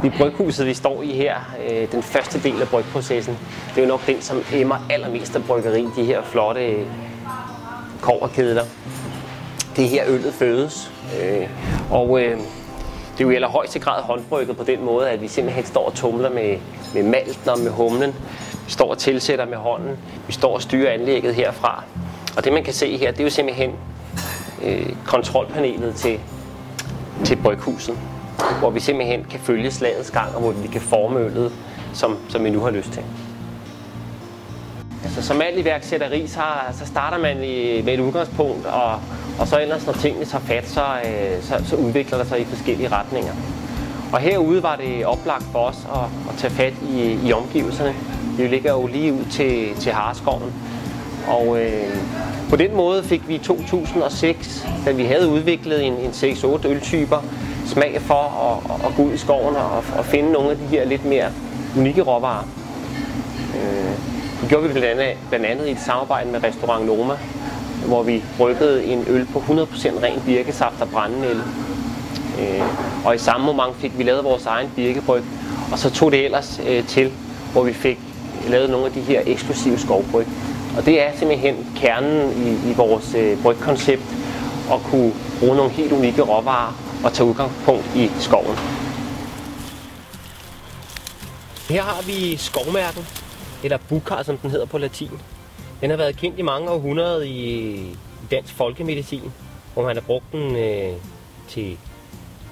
I bryghuset, vi står i her, den første del af brygprocessen, det er jo nok den, som emmer allermest af bryggeri, de her flotte kobberkedler. Det er her øllet fødes, og det er jo i allerhøjeste grad håndbrygget på den måde, at vi simpelthen står og tumler med malten og med humlen. Vi står og tilsætter med hånden, vi står og styrer anlægget herfra. Og det man kan se her, det er jo simpelthen kontrolpanelet til bryghuset, hvor vi simpelthen kan følge slagets gang, og hvor vi kan forme øllet, som vi nu har lyst til. Altså, som alt iværksætteri, så starter man med et udgangspunkt, og så ellers, når tingene tager fat, så udvikler der sig i forskellige retninger. Og herude var det oplagt for os at tage fat i omgivelserne. Vi ligger jo lige ud til Hareskoven. Og på den måde fik vi i 2006, da vi havde udviklet en 6-8 øltyper, smag for at gå ud i skoven og finde nogle af de her lidt mere unikke råvarer. Det gjorde vi blandt andet i et samarbejde med Restaurant Noma, hvor vi bryggede en øl på 100% ren birkesaft og brændenælde. Og i samme moment fik vi lavet vores egen birkebryg, og så tog det ellers til, hvor vi fik lavet nogle af de her eksklusive skovbryg. Og det er simpelthen kernen i vores brygkoncept, at kunne bruge nogle helt unikke råvarer og tage udgangspunkt i skoven. Her har vi skovmærken, eller bukar, som den hedder på latin. Den har været kendt i mange århundreder i dansk folkemedicin, hvor man har brugt den til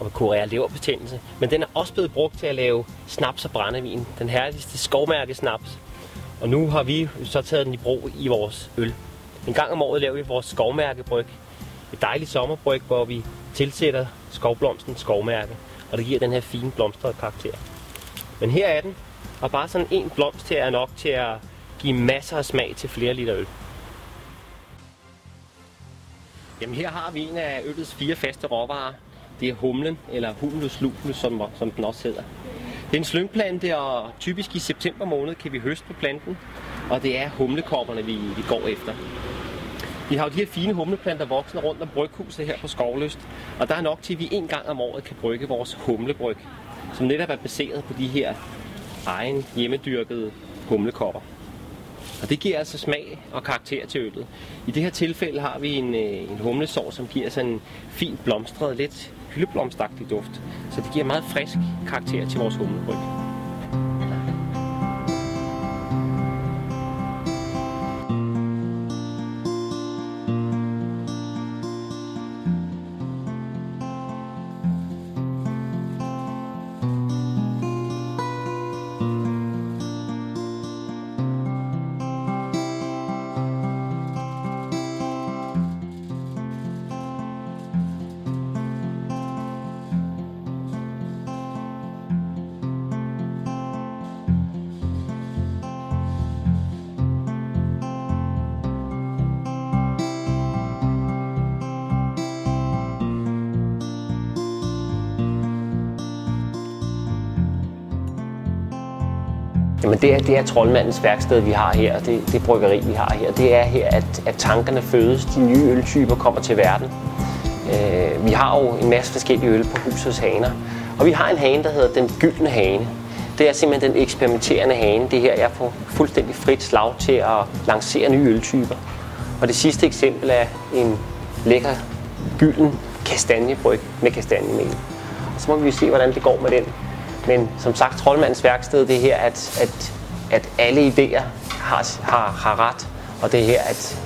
at kurere leverbetændelse. Men den er også blevet brugt til at lave snaps og brændevin, den herligste skovmærkesnaps. Og nu har vi så taget den i brug i vores øl. En gang om året laver vi vores skovmærkebryg. Et dejligt sommerbryg, hvor vi tilsætter skovblomstens skovmærke, og det giver den her fine blomstrede karakter. Men her er den, og bare sådan en blomst her er nok til at give masser af smag til flere liter øl. Jamen her har vi en af øllets 4 faste råvarer. Det er humlen, eller Humulus lupulus, som den også hedder. Det er en slyngplante, og typisk i september måned kan vi høste på planten, og det er humlekopperne, vi går efter. Vi har jo de her fine humleplanter voksne rundt om bryghuset her på Skovlyst, og der er nok til, at vi en gang om året kan brygge vores humlebryg, som netop er baseret på de her egen hjemmedyrkede humlekopper. Og det giver altså smag og karakter til øllet. I det her tilfælde har vi en humlesår, som giver sådan en fint blomstret, lidt hyldeblomstagtig duft. Så det giver meget frisk karakter til vores humlebryg. Jamen det er troldmandens værksted, vi har her, det bryggeri, vi har her. Det er her, at tankerne fødes, de nye øltyper kommer til verden. Vi har jo en masse forskellige øl på husets haner, og vi har en hane, der hedder den gyldne hane. Det er simpelthen den eksperimenterende hane. Det her er på fuldstændig frit slag til at lancere nye øltyper. Og det sidste eksempel er en lækker gylden kastanjebryg med kastanjemel. Og så må vi se, hvordan det går med den. Men som sagt, troldmandens værksted, det er her, at alle idéer har ret, og det er her,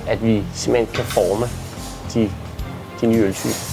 at vi simpelthen kan forme de nye øltyper.